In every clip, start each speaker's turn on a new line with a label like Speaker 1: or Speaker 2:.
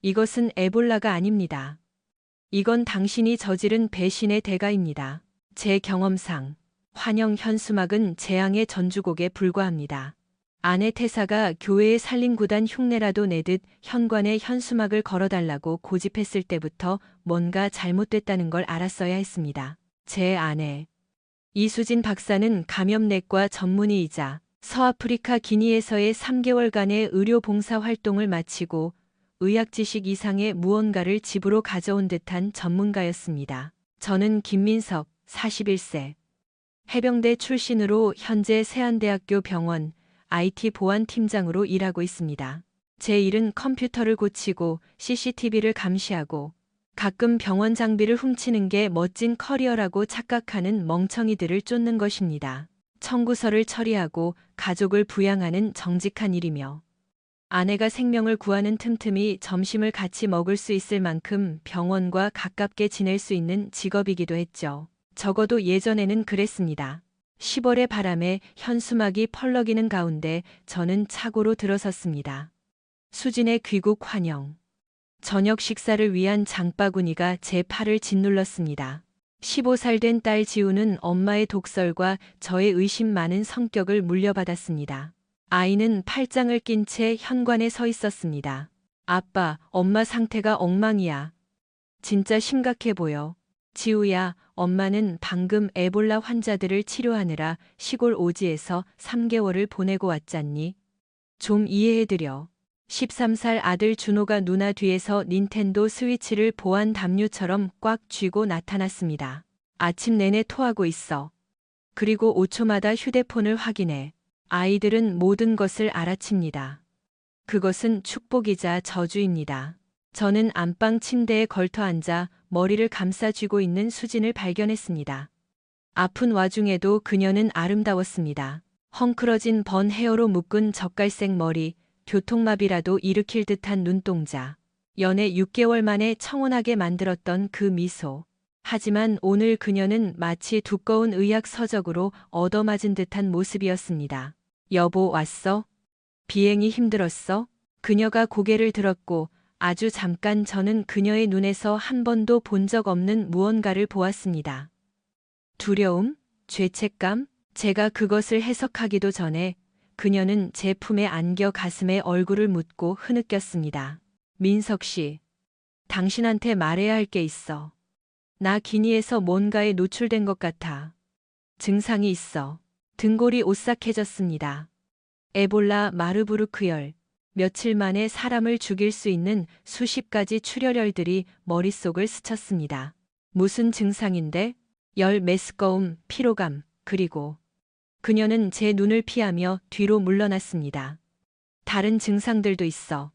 Speaker 1: 이것은 에볼라가 아닙니다. 이건 당신이 저지른 배신의 대가입니다. 제 경험상 환영 현수막은 재앙의 전주곡에 불과합니다. 아내 태사가 교회에 살림구단 흉내라도 내듯 현관에 현수막을 걸어달라고 고집했을 때부터 뭔가 잘못됐다는 걸 알았어야 했습니다. 제 아내 이수진 박사는 감염내과 전문의이자 서아프리카 기니에서의 3개월간의 의료 봉사 활동을 마치고 의학 지식 이상의 무언가를 집으로 가져온 듯한 전문가였습니다. 저는 김민석, 41세. 해병대 출신으로 현재 세안대학교 병원 IT 보안팀장으로 일하고 있습니다. 제 일은 컴퓨터를 고치고 CCTV를 감시하고 가끔 병원 장비를 훔치는 게 멋진 커리어라고 착각하는 멍청이들을 쫓는 것입니다. 청구서를 처리하고 가족을 부양하는 정직한 일이며 아내가 생명을 구하는 틈틈이 점심을 같이 먹을 수 있을 만큼 병원과 가깝게 지낼 수 있는 직업이기도 했죠. 적어도 예전에는 그랬습니다. 10월의 바람에 현수막이 펄럭이는 가운데 저는 차고로 들어섰습니다. 수진의 귀국 환영. 저녁 식사를 위한 장바구니가 제 팔을 짓눌렀습니다. 15살 된 딸 지우는 엄마의 독설과 저의 의심 많은 성격을 물려받았습니다. 아이는 팔짱을 낀 채 현관에 서 있었습니다. 아빠, 엄마 상태가 엉망이야. 진짜 심각해 보여. 지우야, 엄마는 방금 에볼라 환자들을 치료하느라 시골 오지에서 3개월을 보내고 왔잖니? 좀 이해해드려. 13살 아들 준호가 누나 뒤에서 닌텐도 스위치를 보안 담요처럼 꽉 쥐고 나타났습니다. 아침 내내 토하고 있어. 그리고 5초마다 휴대폰을 확인해. 아이들은 모든 것을 알아챕니다. 그것은 축복이자 저주입니다. 저는 안방 침대에 걸터 앉아 머리를 감싸 쥐고 있는 수진을 발견했습니다. 아픈 와중에도 그녀는 아름다웠습니다. 헝클어진 번 헤어로 묶은 젓갈색 머리, 교통마비라도 일으킬 듯한 눈동자. 연애 6개월 만에 청혼하게 만들었던 그 미소. 하지만 오늘 그녀는 마치 두꺼운 의학 서적으로 얻어맞은 듯한 모습이었습니다. 여보, 왔어? 비행이 힘들었어? 그녀가 고개를 들었고 아주 잠깐 저는 그녀의 눈에서 한 번도 본 적 없는 무언가를 보았습니다. 두려움? 죄책감? 제가 그것을 해석하기도 전에 그녀는 제 품에 안겨 가슴에 얼굴을 묻고 흐느꼈습니다. 민석 씨, 당신한테 말해야 할 게 있어. 나 기니에서 뭔가에 노출된 것 같아. 증상이 있어. 등골이 오싹해졌습니다. 에볼라 마르부르크열. 며칠 만에 사람을 죽일 수 있는 수십 가지 출혈열들이 머릿속을 스쳤습니다. 무슨 증상인데? 열, 메스꺼움, 피로감, 그리고 그녀는 제 눈을 피하며 뒤로 물러났습니다. 다른 증상들도 있어.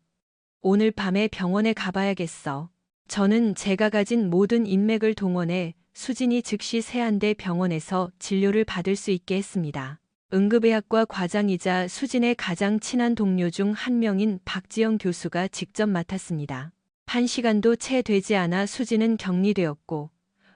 Speaker 1: 오늘 밤에 병원에 가봐야겠어. 저는 제가 가진 모든 인맥을 동원해 수진이 즉시 세안대 병원에서 진료를 받을 수 있게 했습니다. 응급의학과 과장이자 수진의 가장 친한 동료 중 한 명인 박지영 교수가 직접 맡았습니다. 1시간도 채 되지 않아 수진은 격리되었고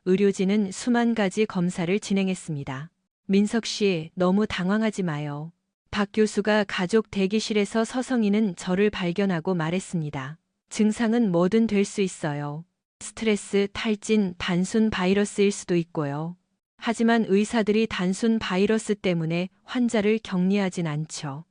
Speaker 1: 의료진은 수만 가지 검사를 진행했습니다. 민석 씨, 너무 당황하지 마요. 박 교수가 가족 대기실에서 서성이는 저를 발견하고 말했습니다. 증상은 뭐든 될 수 있어요. 스트레스, 탈진, 단순 바이러스일 수도 있고요. 하지만 의사들이 단순 바이러스 때문에 환자를 격리하진 않죠.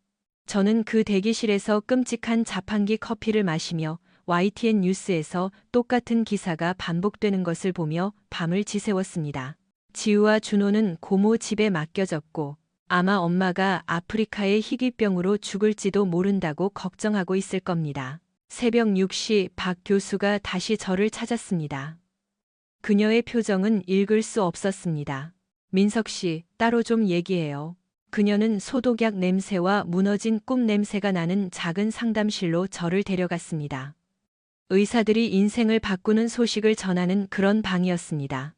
Speaker 1: 저는 그 대기실에서 끔찍한 자판기 커피를 마시며 YTN 뉴스에서 똑같은 기사가 반복되는 것을 보며 밤을 지새웠습니다. 지우와 준호는 고모 집에 맡겨졌고 아마 엄마가 아프리카의 희귀병으로 죽을지도 모른다고 걱정하고 있을 겁니다. 새벽 6시 박 교수가 다시 저를 찾았습니다. 그녀의 표정은 읽을 수 없었습니다. 민석 씨, 따로 좀 얘기해요. 그녀는 소독약 냄새와 무너진 꿈 냄새가 나는 작은 상담실로 저를 데려갔습니다. 의사들이 인생을 바꾸는 소식을 전하는 그런 방이었습니다.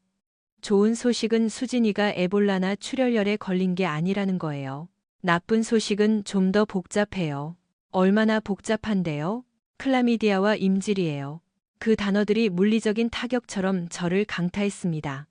Speaker 1: 좋은 소식은 수진이가 에볼라나 출혈열에 걸린 게 아니라는 거예요. 나쁜 소식은 좀 더 복잡해요. 얼마나 복잡한데요? 클라미디아와 임질이에요. 그 단어들이 물리적인 타격처럼 저를 강타했습니다.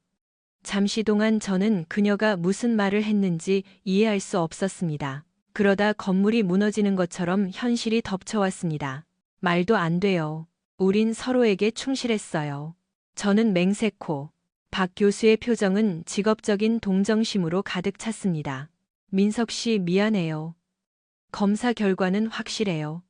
Speaker 1: 잠시 동안 저는 그녀가 무슨 말을 했는지 이해할 수 없었습니다. 그러다 건물이 무너지는 것처럼 현실이 덮쳐왔습니다. 말도 안 돼요. 우린 서로에게 충실했어요. 저는 맹세코. 박 교수의 표정은 직업적인 동정심으로 가득 찼습니다. 민석 씨 미안해요. 검사 결과는 확실해요.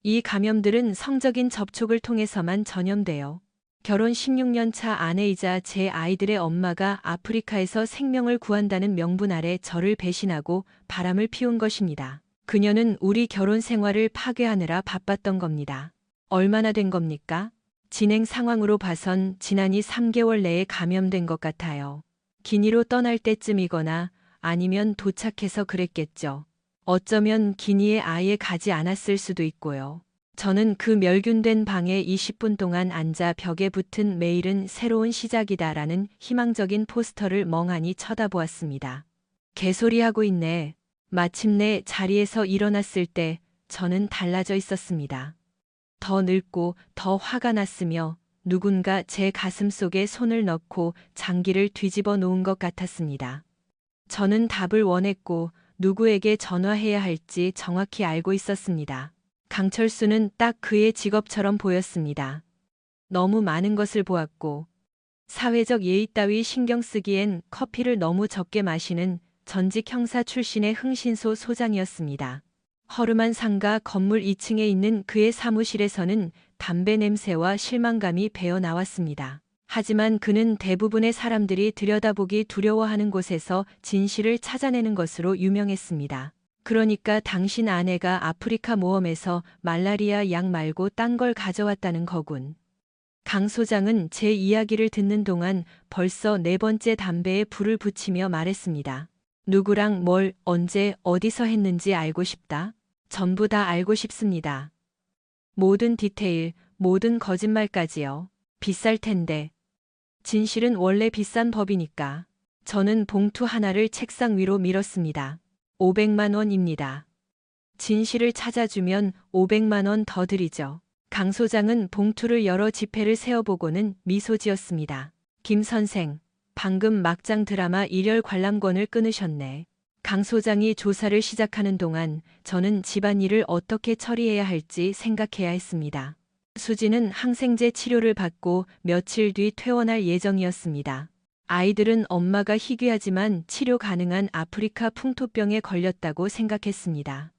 Speaker 1: 이 감염들은 성적인 접촉을 통해서만 전염돼요. 결혼 16년 차 아내이자 제 아이들의 엄마가 아프리카에서 생명을 구한다는 명분 아래 저를 배신하고 바람을 피운 것입니다. 그녀는 우리 결혼 생활을 파괴하느라 바빴던 겁니다. 얼마나 된 겁니까? 진행 상황으로 봐선 지난이 3개월 내에 감염된 것 같아요. 기니로 떠날 때쯤이거나 아니면 도착해서 그랬겠죠. 어쩌면 기니에 아예 가지 않았을 수도 있고요. 저는 그 멸균된 방에 20분 동안 앉아 벽에 붙은 매일은 새로운 시작이다라는 희망적인 포스터를 멍하니 쳐다보았습니다. 개소리하고 있네. 마침내 자리에서 일어났을 때 저는 달라져 있었습니다. 더 늙고 더 화가 났으며 누군가 제 가슴 속에 손을 넣고 장기를 뒤집어 놓은 것 같았습니다. 저는 답을 원했고 누구에게 전화해야 할지 정확히 알고 있었습니다. 강철수는 딱 그의 직업처럼 보였습니다. 너무 많은 것을 보았고 사회적 예의 따위 신경 쓰기엔 커피를 너무 적게 마시는 전직 형사 출신의 흥신소 소장이었습니다. 허름한 상가 건물 2층에 있는 그의 사무실에서는 담배 냄새와 실망감이 배어 나왔습니다. 하지만 그는 대부분의 사람들이 들여다보기 두려워하는 곳에서 진실을 찾아내는 것으로 유명했습니다. 그러니까 당신 아내가 아프리카 모험에서 말라리아 약 말고 딴 걸 가져왔다는 거군. 강 소장은 제 이야기를 듣는 동안 벌써 4번째 담배에 불을 붙이며 말했습니다. 누구랑 뭘 언제 어디서 했는지 알고 싶다. 전부 다 알고 싶습니다. 모든 디테일, 모든 거짓말까지요. 비쌀 텐데. 진실은 원래 비싼 법이니까. 저는 봉투 하나를 책상 위로 밀었습니다. 500만 원입니다. 진실을 찾아주면 500만 원 더 드리죠. 강 소장은 봉투를 열어 지폐를 세어보고는 미소 지었습니다. 김 선생, 방금 막장 드라마 일열 관람권을 끊으셨네. 강 소장이 조사를 시작하는 동안 저는 집안일을 어떻게 처리해야 할지 생각해야 했습니다. 수지는 항생제 치료를 받고 며칠 뒤 퇴원할 예정이었습니다. 아이들은 엄마가 희귀하지만 치료 가능한 아프리카 풍토병에 걸렸다고 생각했습니다.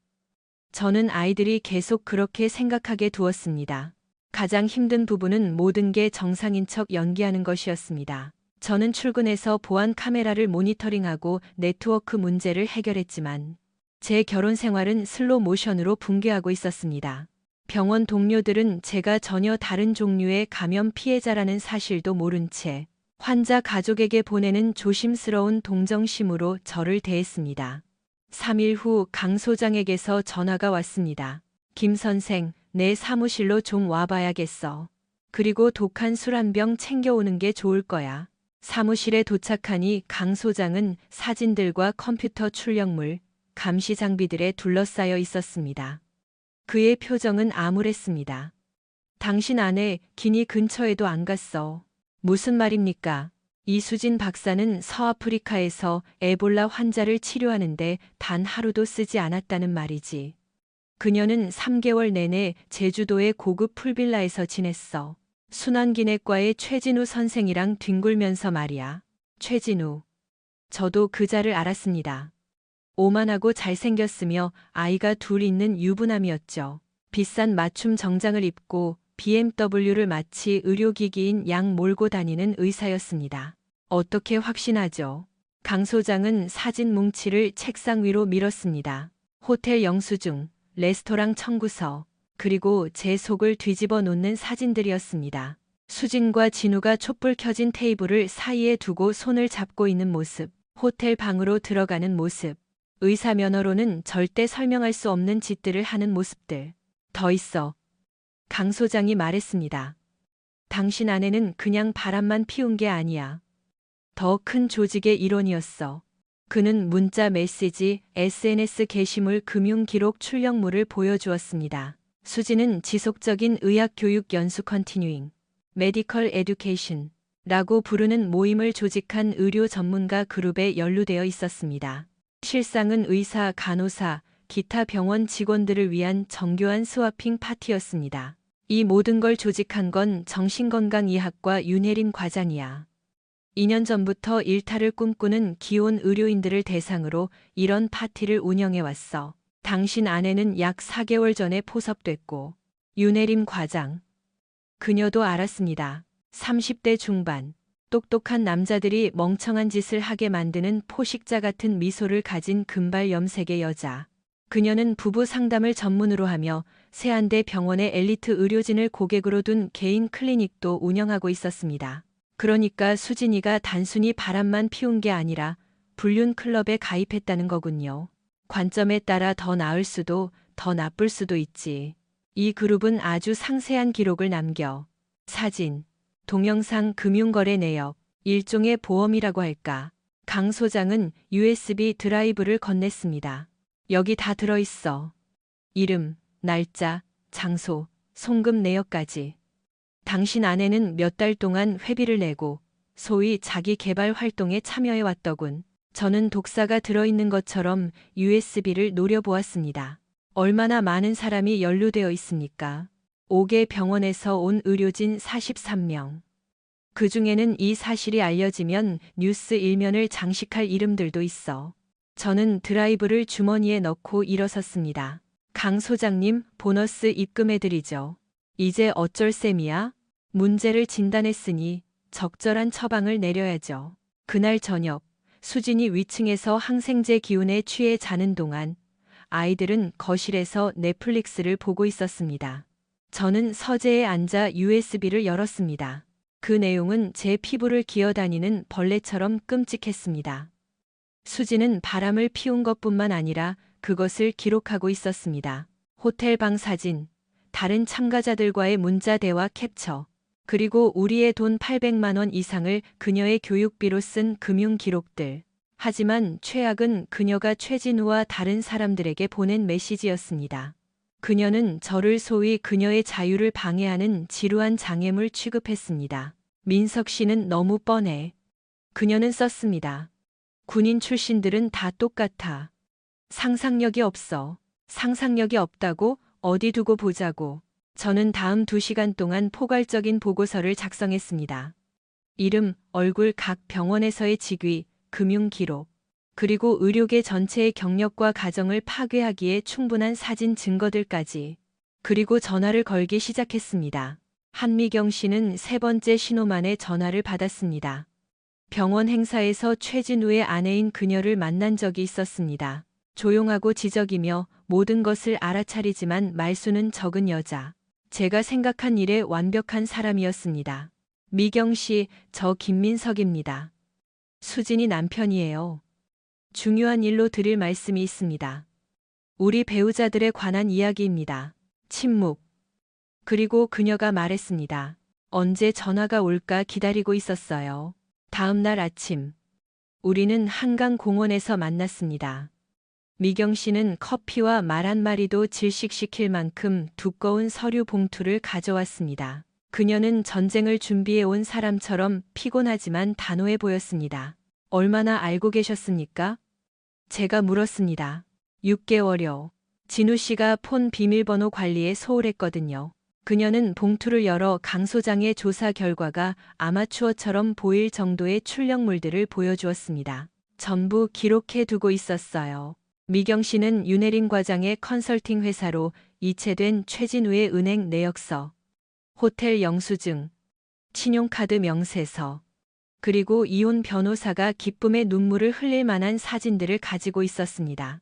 Speaker 1: 저는 아이들이 계속 그렇게 생각하게 두었습니다. 가장 힘든 부분은 모든 게 정상인 척 연기하는 것이었습니다. 저는 출근해서 보안 카메라를 모니터링하고 네트워크 문제를 해결했지만 제 결혼 생활은 슬로 모션으로 붕괴하고 있었습니다. 병원 동료들은 제가 전혀 다른 종류의 감염 피해자라는 사실도 모른 채 환자 가족에게 보내는 조심스러운 동정심으로 저를 대했습니다. 3일 후 강 소장에게서 전화가 왔습니다. 김 선생, 내 사무실로 좀 와봐야겠어. 그리고 독한 술 한 병 챙겨오는 게 좋을 거야. 사무실에 도착하니 강 소장은 사진들과 컴퓨터 출력물, 감시 장비들에 둘러싸여 있었습니다. 그의 표정은 암울했습니다. 당신 아내 기니 근처에도 안 갔어. 무슨 말입니까? 이수진 박사는 서아프리카에서 에볼라 환자를 치료하는데 단 하루도 쓰지 않았다는 말이지. 그녀는 3개월 내내 제주도의 고급 풀빌라에서 지냈어. 순환기내과의 최진우 선생이랑 뒹굴면서 말이야. 최진우. 저도 그자를 알았습니다. 오만하고 잘생겼으며 아이가 둘 있는 유부남이었죠. 비싼 맞춤 정장을 입고 BMW를 마치 의료기기인 양 몰고 다니는 의사였습니다. 어떻게 확신하죠? 강 소장은 사진 뭉치를 책상 위로 밀었습니다. 호텔 영수증, 레스토랑 청구서, 그리고 제 속을 뒤집어 놓는 사진들이었습니다. 수진과 진우가 촛불 켜진 테이블을 사이에 두고 손을 잡고 있는 모습, 호텔 방으로 들어가는 모습, 의사 면허로는 절대 설명할 수 없는 짓들을 하는 모습들. 더 있어. 강 소장이 말했습니다. 당신 아내는 그냥 바람만 피운 게 아니야. 더 큰 조직의 일원이었어. 그는 문자 메시지, SNS 게시물 금융 기록 출력물을 보여주었습니다. 수지는 지속적인 의학 교육 연수 컨티뉴잉, 메디컬 에듀케이션 라고 부르는 모임을 조직한 의료 전문가 그룹에 연루되어 있었습니다. 실상은 의사, 간호사, 기타 병원 직원들을 위한 정교한 스와핑 파티였습니다. 이 모든 걸 조직한 건 정신건강의학과 윤혜림 과장이야. 2년 전부터 일탈을 꿈꾸는 기혼 의료인들을 대상으로 이런 파티를 운영해 왔어. 당신 아내는 약 4개월 전에 포섭됐고, 윤혜림 과장. 그녀도 알았습니다. 30대 중반. 똑똑한 남자들이 멍청한 짓을 하게 만드는 포식자 같은 미소를 가진 금발 염색의 여자. 그녀는 부부 상담을 전문으로 하며 세안대 병원의 엘리트 의료진을 고객으로 둔 개인 클리닉도 운영하고 있었습니다. 그러니까 수진이가 단순히 바람만 피운 게 아니라 불륜 클럽에 가입했다는 거군요. 관점에 따라 더 나을 수도 더 나쁠 수도 있지. 이 그룹은 아주 상세한 기록을 남겨 사진, 동영상 금융거래 내역, 일종의 보험이라고 할까. 강 소장은 USB 드라이브를 건넸습니다. 여기 다 들어있어. 이름, 날짜, 장소, 송금 내역까지. 당신 아내는 몇 달 동안 회비를 내고 소위 자기 개발 활동에 참여해 왔더군. 저는 독사가 들어있는 것처럼 USB를 노려보았습니다. 얼마나 많은 사람이 연루되어 있습니까? 5개 병원에서 온 의료진 43명. 그 중에는 이 사실이 알려지면 뉴스 일면을 장식할 이름들도 있어. 저는 드라이브를 주머니에 넣고 일어섰습니다. 강 소장님, 보너스 입금해드리죠. 이제 어쩔 셈이야? 문제를 진단했으니 적절한 처방을 내려야죠. 그날 저녁, 수진이 위층에서 항생제 기운에 취해 자는 동안 아이들은 거실에서 넷플릭스를 보고 있었습니다. 저는 서재에 앉아 USB를 열었습니다. 그 내용은 제 피부를 기어다니는 벌레처럼 끔찍했습니다. 수지는 바람을 피운 것뿐만 아니라 그것을 기록하고 있었습니다. 호텔 방 사진, 다른 참가자들과의 문자 대화 캡처, 그리고 우리의 돈 800만 원 이상을 그녀의 교육비로 쓴 금융 기록들. 하지만 최악은 그녀가 최진우와 다른 사람들에게 보낸 메시지였습니다. 그녀는 저를 소위 그녀의 자유를 방해하는 지루한 장애물 취급했습니다. 민석 씨는 너무 뻔해. 그녀는 썼습니다. 군인 출신들은 다 똑같아. 상상력이 없어. 상상력이 없다고? 어디 두고 보자고. 저는 다음 2시간 동안 포괄적인 보고서를 작성했습니다. 이름, 얼굴, 각 병원에서의 직위, 금융 기록, 그리고 의료계 전체의 경력과 가정을 파괴하기에 충분한 사진 증거들까지. 그리고 전화를 걸기 시작했습니다. 한미경 씨는 3번째 신호 만에 전화를 받았습니다. 병원 행사에서 최진우의 아내인 그녀를 만난 적이 있었습니다. 조용하고 지적이며 모든 것을 알아차리지만 말수는 적은 여자. 제가 생각한 일에 완벽한 사람이었습니다. 미경 씨, 저 김민석입니다. 수진이 남편이에요. 중요한 일로 드릴 말씀이 있습니다. 우리 배우자들에 관한 이야기입니다. 침묵. 그리고 그녀가 말했습니다. 언제 전화가 올까 기다리고 있었어요. 다음 날 아침. 우리는 한강공원에서 만났습니다. 미경 씨는 커피와 말 한마리도 질식시킬 만큼 두꺼운 서류 봉투를 가져왔습니다. 그녀는 전쟁을 준비해 온 사람처럼 피곤하지만 단호해 보였습니다. 얼마나 알고 계셨습니까? 제가 물었습니다. 6개월여. 진우 씨가 폰 비밀번호 관리에 소홀했거든요. 그녀는 봉투를 열어 강 소장의 조사 결과가 아마추어처럼 보일 정도의 출력물들을 보여주었습니다. 전부 기록해 두고 있었어요. 미경 씨는 윤혜린 과장의 컨설팅 회사로 이체된 최진우의 은행 내역서, 호텔 영수증, 신용카드 명세서, 그리고 이혼 변호사가 기쁨의 눈물을 흘릴 만한 사진들을 가지고 있었습니다.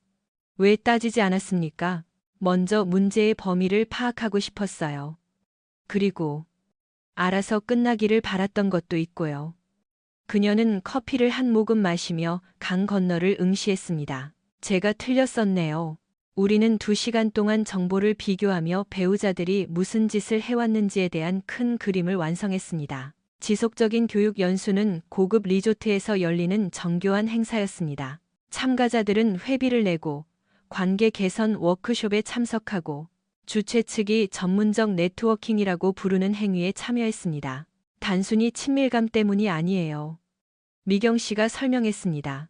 Speaker 1: 왜 따지지 않았습니까? 먼저 문제의 범위를 파악하고 싶었어요. 그리고 알아서 끝나기를 바랐던 것도 있고요. 그녀는 커피를 한 모금 마시며 강 건너를 응시했습니다. 제가 틀렸었네요. 우리는 2시간 동안 정보를 비교하며 배우자들이 무슨 짓을 해왔는지에 대한 큰 그림을 완성했습니다. 지속적인 교육 연수는 고급 리조트에서 열리는 정교한 행사였습니다. 참가자들은 회비를 내고 관계 개선 워크숍에 참석하고 주최 측이 전문적 네트워킹이라고 부르는 행위에 참여했습니다. 단순히 친밀감 때문이 아니에요. 미경 씨가 설명했습니다.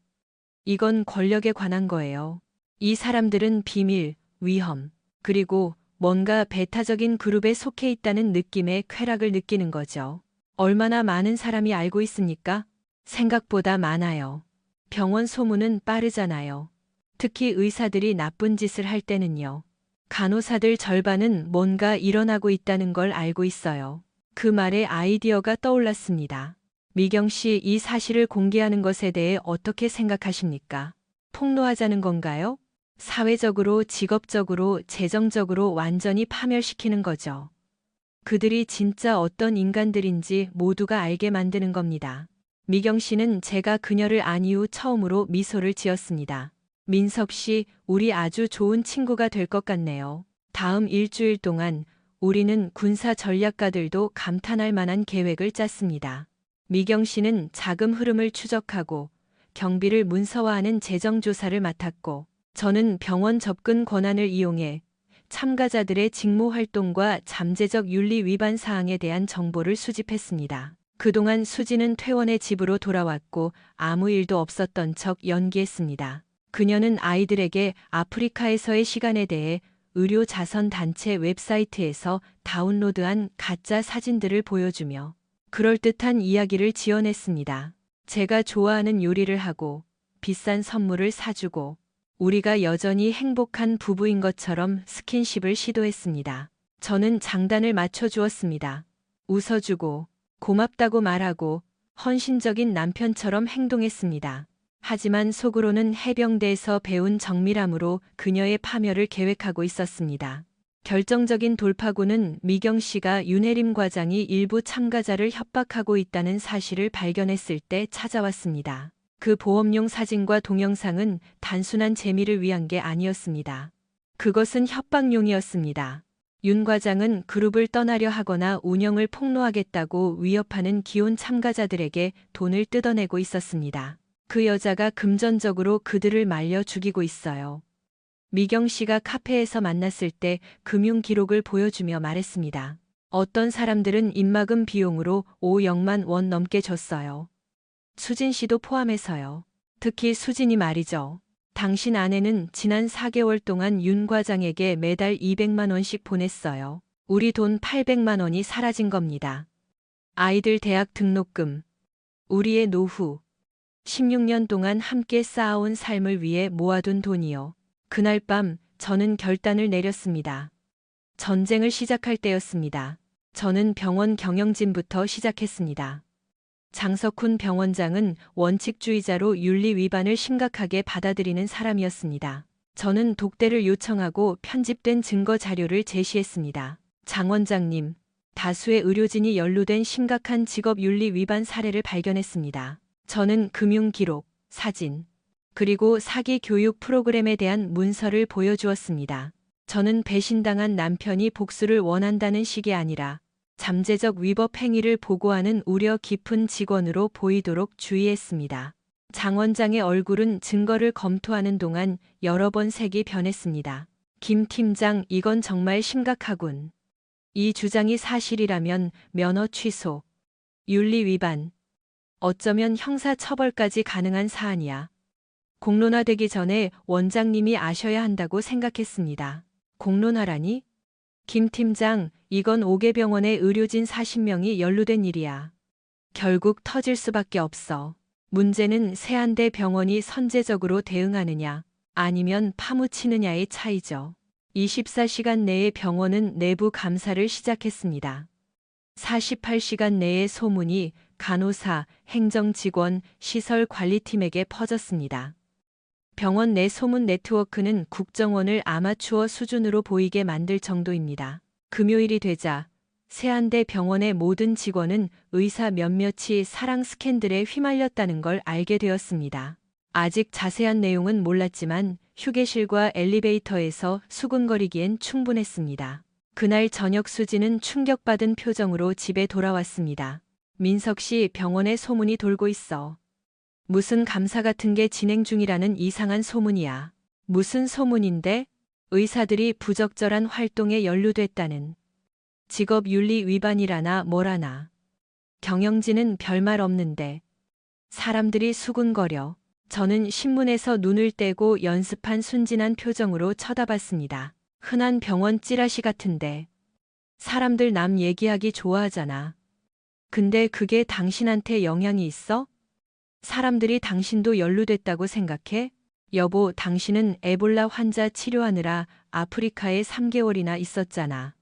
Speaker 1: 이건 권력에 관한 거예요. 이 사람들은 비밀, 위험, 그리고 뭔가 배타적인 그룹에 속해 있다는 느낌의 쾌락을 느끼는 거죠. 얼마나 많은 사람이 알고 있습니까? 생각보다 많아요. 병원 소문은 빠르잖아요. 특히 의사들이 나쁜 짓을 할 때는요. 간호사들 절반은 뭔가 일어나고 있다는 걸 알고 있어요. 그 말에 아이디어가 떠올랐습니다. 미경 씨, 이 사실을 공개하는 것에 대해 어떻게 생각하십니까? 폭로하자는 건가요? 사회적으로, 직업적으로, 재정적으로 완전히 파멸시키는 거죠. 그들이 진짜 어떤 인간들인지 모두가 알게 만드는 겁니다. 미경 씨는 제가 그녀를 안 이후 처음으로 미소를 지었습니다. 민석 씨, 우리 아주 좋은 친구가 될 것 같네요. 다음 일주일 동안 우리는 군사 전략가들도 감탄할 만한 계획을 짰습니다. 미경 씨는 자금 흐름을 추적하고 경비를 문서화하는 재정조사를 맡았고, 저는 병원 접근 권한을 이용해 참가자들의 직무 활동과 잠재적 윤리 위반 사항에 대한 정보를 수집했습니다. 그동안 수지는 퇴원의 집으로 돌아왔고 아무 일도 없었던 척 연기했습니다. 그녀는 아이들에게 아프리카에서의 시간에 대해 의료 자선 단체 웹사이트에서 다운로드한 가짜 사진들을 보여주며 그럴듯한 이야기를 지어냈습니다. 제가 좋아하는 요리를 하고 비싼 선물을 사주고 우리가 여전히 행복한 부부인 것처럼 스킨십을 시도했습니다. 저는 장단을 맞춰주었습니다. 웃어주고 고맙다고 말하고 헌신적인 남편처럼 행동했습니다. 하지만 속으로는 해병대에서 배운 정밀함으로 그녀의 파멸을 계획하고 있었습니다. 결정적인 돌파구는 미경 씨가 윤혜림 과장이 일부 참가자를 협박하고 있다는 사실을 발견했을 때 찾아왔습니다. 그 보험용 사진과 동영상은 단순한 재미를 위한 게 아니었습니다. 그것은 협박용이었습니다. 윤 과장은 그룹을 떠나려 하거나 운영을 폭로하겠다고 위협하는 기혼 참가자들에게 돈을 뜯어내고 있었습니다. 그 여자가 금전적으로 그들을 말려 죽이고 있어요. 미경 씨가 카페에서 만났을 때 금융 기록을 보여주며 말했습니다. 어떤 사람들은 입막음 비용으로 5억만 원 넘게 줬어요. 수진 씨도 포함해서요. 특히 수진이 말이죠. 당신 아내는 지난 4개월 동안 윤 과장에게 매달 200만 원씩 보냈어요. 우리 돈 800만 원이 사라진 겁니다. 아이들 대학 등록금, 우리의 노후, 16년 동안 함께 쌓아온 삶을 위해 모아둔 돈이요. 그날 밤 저는 결단을 내렸습니다. 전쟁을 시작할 때였습니다. 저는 병원 경영진부터 시작했습니다. 장석훈 병원장은 원칙주의자로 윤리 위반을 심각하게 받아들이는 사람이었습니다. 저는 독대를 요청하고 편집된 증거 자료를 제시했습니다. 장 원장님, 다수의 의료진이 연루된 심각한 직업 윤리 위반 사례를 발견했습니다. 저는 금융 기록, 사진, 그리고 사기 교육 프로그램에 대한 문서를 보여주었습니다. 저는 배신당한 남편이 복수를 원한다는 식이 아니라 잠재적 위법 행위를 보고하는 우려 깊은 직원으로 보이도록 주의했습니다. 장 원장의 얼굴은 증거를 검토하는 동안 여러 번 색이 변했습니다. 김 팀장, 이건 정말 심각하군. 이 주장이 사실이라면 면허 취소, 윤리 위반, 어쩌면 형사 처벌까지 가능한 사안이야. 공론화되기 전에 원장님이 아셔야 한다고 생각했습니다. 공론화라니? 김 팀장, 이건 5개 병원의 의료진 40명이 연루된 일이야. 결국 터질 수밖에 없어. 문제는 세안대 병원이 선제적으로 대응하느냐, 아니면 파묻히느냐의 차이죠. 24시간 내에 병원은 내부 감사를 시작했습니다. 48시간 내에 소문이 간호사, 행정직원, 시설관리팀에게 퍼졌습니다. 병원 내 소문 네트워크는 국정원을 아마추어 수준으로 보이게 만들 정도입니다. 금요일이 되자 세안대 병원의 모든 직원은 의사 몇몇이 사랑 스캔들에 휘말렸다는 걸 알게 되었습니다. 아직 자세한 내용은 몰랐지만 휴게실과 엘리베이터에서 수군거리기엔 충분했습니다. 그날 저녁 수지는 충격받은 표정으로 집에 돌아왔습니다. 민석 씨, 병원에 소문이 돌고 있어. 무슨 감사 같은 게 진행 중이라는 이상한 소문이야. 무슨 소문인데? 의사들이 부적절한 활동에 연루됐다는. 직업윤리 위반이라나 뭐라나. 경영진은 별말 없는데. 사람들이 수군거려. 저는 신문에서 눈을 떼고 연습한 순진한 표정으로 쳐다봤습니다. 흔한 병원 찌라시 같은데. 사람들 남 얘기하기 좋아하잖아. 근데 그게 당신한테 영향이 있어? 사람들이 당신도 연루됐다고 생각해? 여보, 당신은 에볼라 환자 치료하느라 아프리카에 3개월이나 있었잖아.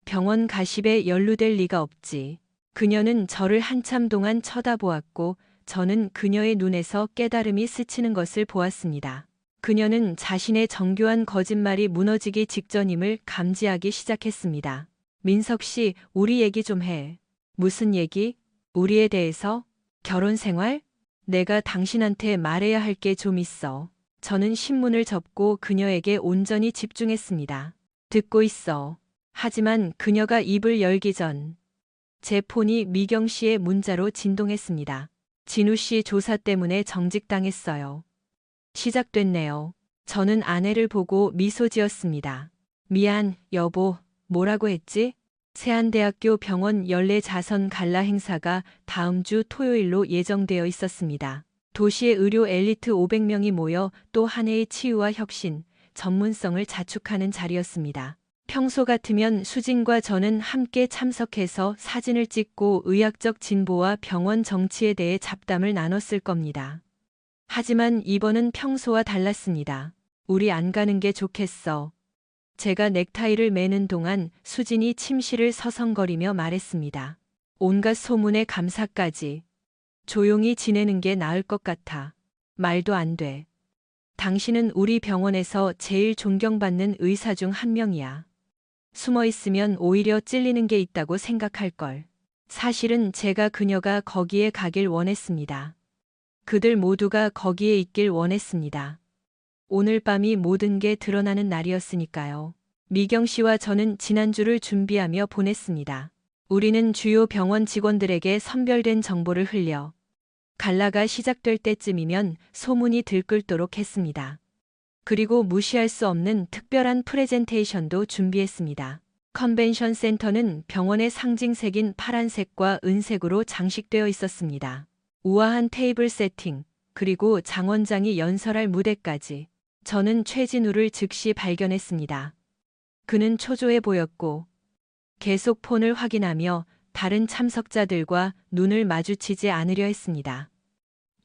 Speaker 1: 병원 가십에 연루될 리가 없지. 그녀는 저를 한참 동안 쳐다보았고 저는 그녀의 눈에서 깨달음이 스치는 것을 보았습니다. 그녀는 자신의 정교한 거짓말이 무너지기 직전임을 감지하기 시작했습니다. 민석 씨, 우리 얘기 좀 해. 무슨 얘기? 우리에 대해서? 결혼 생활? 내가 당신한테 말해야 할 게 좀 있어. 저는 신문을 접고 그녀에게 온전히 집중했습니다. 듣고 있어. 하지만 그녀가 입을 열기 전 제 폰이 미경 씨의 문자로 진동했습니다. 진우 씨 조사 때문에 정직당했어요. 시작됐네요. 저는 아내를 보고 미소 지었습니다. 미안, 여보. 뭐라고 했지? 세안대학교 병원 연례 자선 갈라 행사가 다음 주 토요일로 예정되어 있었습니다. 도시의 의료 엘리트 500명이 모여 또 한 해의 치유와 혁신, 전문성을 자축하는 자리였습니다. 평소 같으면 수진과 저는 함께 참석해서 사진을 찍고 의학적 진보와 병원 정치에 대해 잡담을 나눴을 겁니다. 하지만 이번은 평소와 달랐습니다. 우리 안 가는 게 좋겠어. 제가 넥타이를 매는 동안 수진이 침실을 서성거리며 말했습니다. 온갖 소문에 감사까지. 조용히 지내는 게 나을 것 같아. 말도 안 돼. 당신은 우리 병원에서 제일 존경받는 의사 중 한 명이야. 숨어 있으면 오히려 찔리는 게 있다고 생각할걸. 사실은 제가 그녀가 거기에 가길 원했습니다. 그들 모두가 거기에 있길 원했습니다. 오늘 밤이 모든 게 드러나는 날이었으니까요. 미경 씨와 저는 지난주를 준비하며 보냈습니다. 우리는 주요 병원 직원들에게 선별된 정보를 흘려 갈라가 시작될 때쯤이면 소문이 들끓도록 했습니다. 그리고 무시할 수 없는 특별한 프레젠테이션도 준비했습니다. 컨벤션 센터는 병원의 상징색인 파란색과 은색으로 장식되어 있었습니다. 우아한 테이블 세팅, 그리고 장 원장이 연설할 무대까지. 저는 최진우를 즉시 발견했습니다. 그는 초조해 보였고 계속 폰을 확인하며 다른 참석자들과 눈을 마주치지 않으려 했습니다.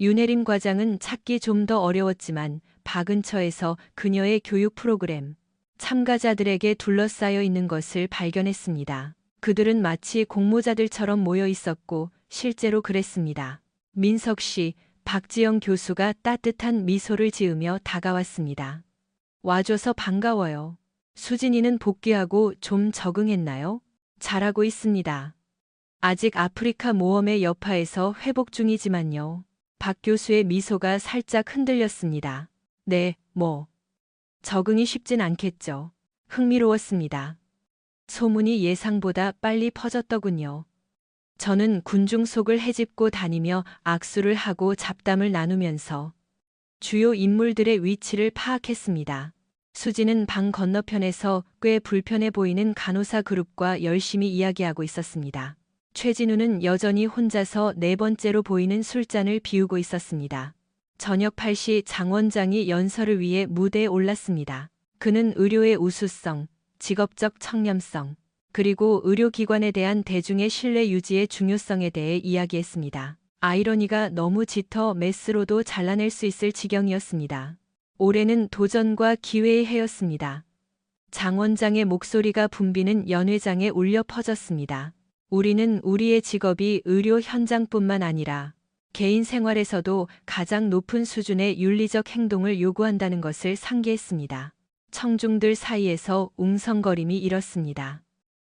Speaker 1: 윤혜림 과장은 찾기 좀 더 어려웠지만 바근처에서 그녀의 교육 프로그램, 참가자들에게 둘러싸여 있는 것을 발견했습니다. 그들은 마치 공모자들처럼 모여 있었고 실제로 그랬습니다. 민석 씨, 박지영 교수가 따뜻한 미소를 지으며 다가왔습니다. 와줘서 반가워요. 수진이는 복귀하고 좀 적응했나요? 잘하고 있습니다. 아직 아프리카 모험의 여파에서 회복 중이지만요. 박 교수의 미소가 살짝 흔들렸습니다. 네, 적응이 쉽진 않겠죠. 흥미로웠습니다. 소문이 예상보다 빨리 퍼졌더군요. 저는 군중 속을 헤집고 다니며 악수를 하고 잡담을 나누면서 주요 인물들의 위치를 파악했습니다. 수지는 방 건너편에서 꽤 불편해 보이는 간호사 그룹과 열심히 이야기하고 있었습니다. 최진우는 여전히 혼자서 네 번째로 보이는 술잔을 비우고 있었습니다. 저녁 8시 장 원장이 연설을 위해 무대에 올랐습니다. 그는 의료의 우수성, 직업적 청렴성, 그리고 의료기관에 대한 대중의 신뢰 유지의 중요성에 대해 이야기했습니다. 아이러니가 너무 짙어 메스로도 잘라낼 수 있을 지경이었습니다. 올해는 도전과 기회의 해였습니다. 장 원장의 목소리가 붐비는 연회장에 울려 퍼졌습니다. 우리는 우리의 직업이 의료 현장뿐만 아니라 개인 생활에서도 가장 높은 수준의 윤리적 행동을 요구한다는 것을 상기했습니다. 청중들 사이에서 웅성거림이 일었습니다.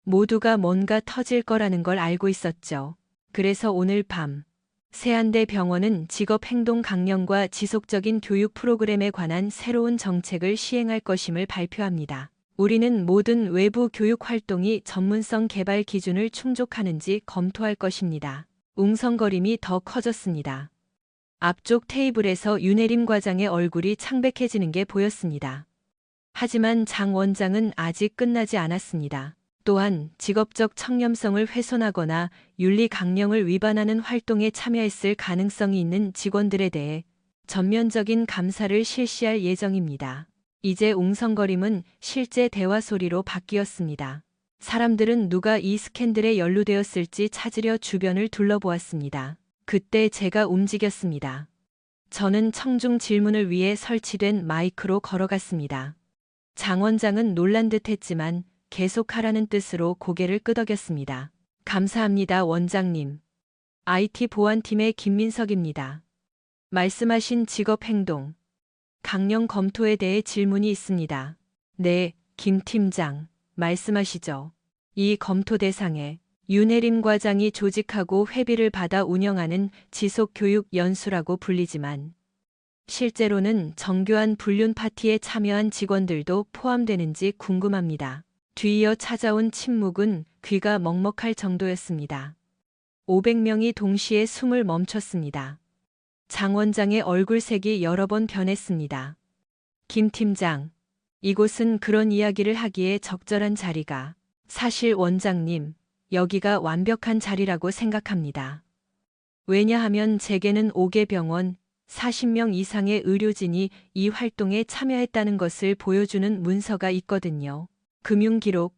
Speaker 1: 모두가 뭔가 터질 거라는 걸 알고 있었죠. 그래서 오늘 밤 세안대 병원은 직업행동 강령과 지속적인 교육 프로그램에 관한 새로운 정책을 시행할 것임을 발표합니다. 우리는 모든 외부 교육 활동이 전문성 개발 기준을 충족하는지 검토할 것입니다. 웅성거림이 더 커졌습니다. 앞쪽 테이블에서 윤혜림 과장의 얼굴이 창백해지는 게 보였습니다. 하지만 장 원장은 아직 끝나지 않았습니다. 또한 직업적 청렴성을 훼손하거나 윤리 강령을 위반하는 활동에 참여했을 가능성이 있는 직원들에 대해 전면적인 감사를 실시할 예정입니다. 이제 웅성거림은 실제 대화 소리로 바뀌었습니다. 사람들은 누가 이 스캔들에 연루되었을지 찾으려 주변을 둘러보았습니다. 그때 제가 움직였습니다. 저는 청중 질문을 위해 설치된 마이크로 걸어갔습니다. 장 원장은 놀란 듯 했지만 계속하라는 뜻으로 고개를 끄덕였습니다. 감사합니다, 원장님. IT 보안팀의 김민석입니다. 말씀하신 직업 행동, 강령 검토에 대해 질문이 있습니다. 네, 김 팀장. 말씀하시죠. 이 검토 대상에 윤혜림 과장이 조직하고 회비를 받아 운영하는 지속교육연수라고 불리지만 실제로는 정교한 불륜 파티에 참여한 직원들도 포함되는지 궁금합니다. 뒤이어 찾아온 침묵은 귀가 먹먹할 정도였습니다. 500명이 동시에 숨을 멈췄습니다. 장 원장의 얼굴색이 여러 번 변했습니다. 김 팀장, 이곳은 그런 이야기를 하기에 적절한 자리가 사실 원장님, 여기가 완벽한 자리라고 생각합니다. 왜냐하면 제게는 5개 병원, 40명 이상의 의료진이 이 활동에 참여했다는 것을 보여주는 문서가 있거든요. 금융기록,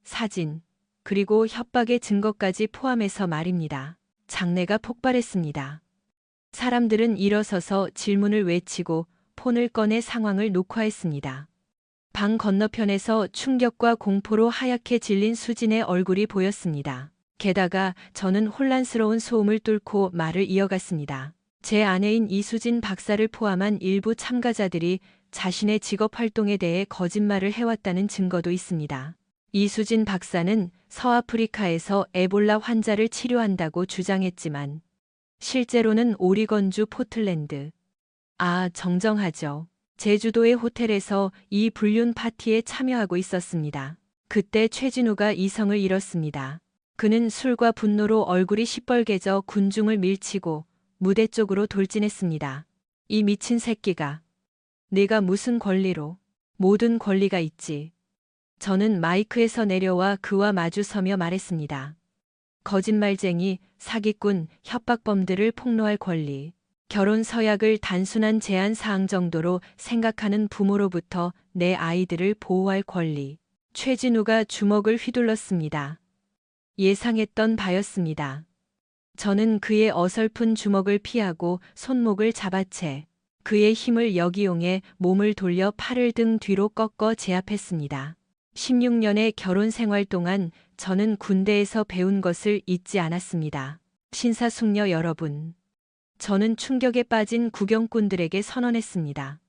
Speaker 1: 사진, 그리고 협박의 증거까지 포함해서 말입니다. 장내가 폭발했습니다. 사람들은 일어서서 질문을 외치고 폰을 꺼내 상황을 녹화했습니다. 방 건너편에서 충격과 공포로 하얗게 질린 수진의 얼굴이 보였습니다. 게다가 저는 혼란스러운 소음을 뚫고 말을 이어갔습니다. 제 아내인 이수진 박사를 포함한 일부 참가자들이 자신의 직업 활동에 대해 거짓말을 해왔다는 증거도 있습니다. 이수진 박사는 서아프리카에서 에볼라 환자를 치료한다고 주장했지만 실제로는 오리건주 포틀랜드, 정정하죠. 제주도의 호텔에서 이 불륜 파티에 참여하고 있었습니다. 그때 최진우가 이성을 잃었습니다. 그는 술과 분노로 얼굴이 시뻘개져 군중을 밀치고 무대 쪽으로 돌진했습니다. 이 미친 새끼가. 네가 무슨 권리로. 모든 권리가 있지. 저는 마이크에서 내려와 그와 마주서며 말했습니다. 거짓말쟁이, 사기꾼, 협박범들을 폭로할 권리. 결혼 서약을 단순한 제한 사항 정도로 생각하는 부모로부터 내 아이들을 보호할 권리. 최진우가 주먹을 휘둘렀습니다. 예상했던 바였습니다. 저는 그의 어설픈 주먹을 피하고 손목을 잡아채 그의 힘을 역이용해 몸을 돌려 팔을 등 뒤로 꺾어 제압했습니다. 16년의 결혼 생활 동안 저는 군대에서 배운 것을 잊지 않았습니다. 신사숙녀 여러분. 저는 충격에 빠진 구경꾼들에게 선언했습니다.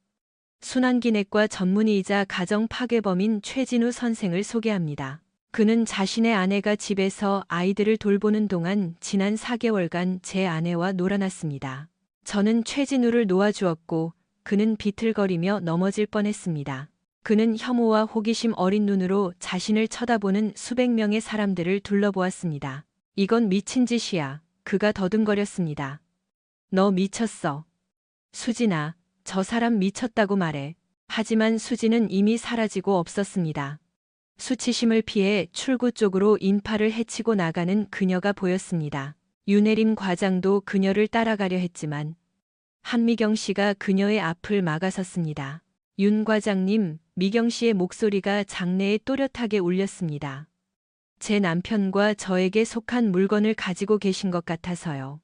Speaker 1: 순환기내과 전문의이자 가정 파괴범인 최진우 선생을 소개합니다. 그는 자신의 아내가 집에서 아이들을 돌보는 동안 지난 4개월간 제 아내와 놀아났습니다. 저는 최진우를 놓아주었고 그는 비틀거리며 넘어질 뻔했습니다. 그는 혐오와 호기심 어린 눈으로 자신을 쳐다보는 수백 명의 사람들을 둘러보았습니다. 이건 미친 짓이야. 그가 더듬거렸습니다. 너 미쳤어. 수진아, 저 사람 미쳤다고 말해. 하지만 수진은 이미 사라지고 없었습니다. 수치심을 피해 출구 쪽으로 인파를 헤치고 나가는 그녀가 보였습니다. 윤혜림 과장도 그녀를 따라가려 했지만 한미경 씨가 그녀의 앞을 막아섰습니다. 윤 과장님, 미경 씨의 목소리가 장내에 또렷하게 울렸습니다. 제 남편과 저에게 속한 물건을 가지고 계신 것 같아서요.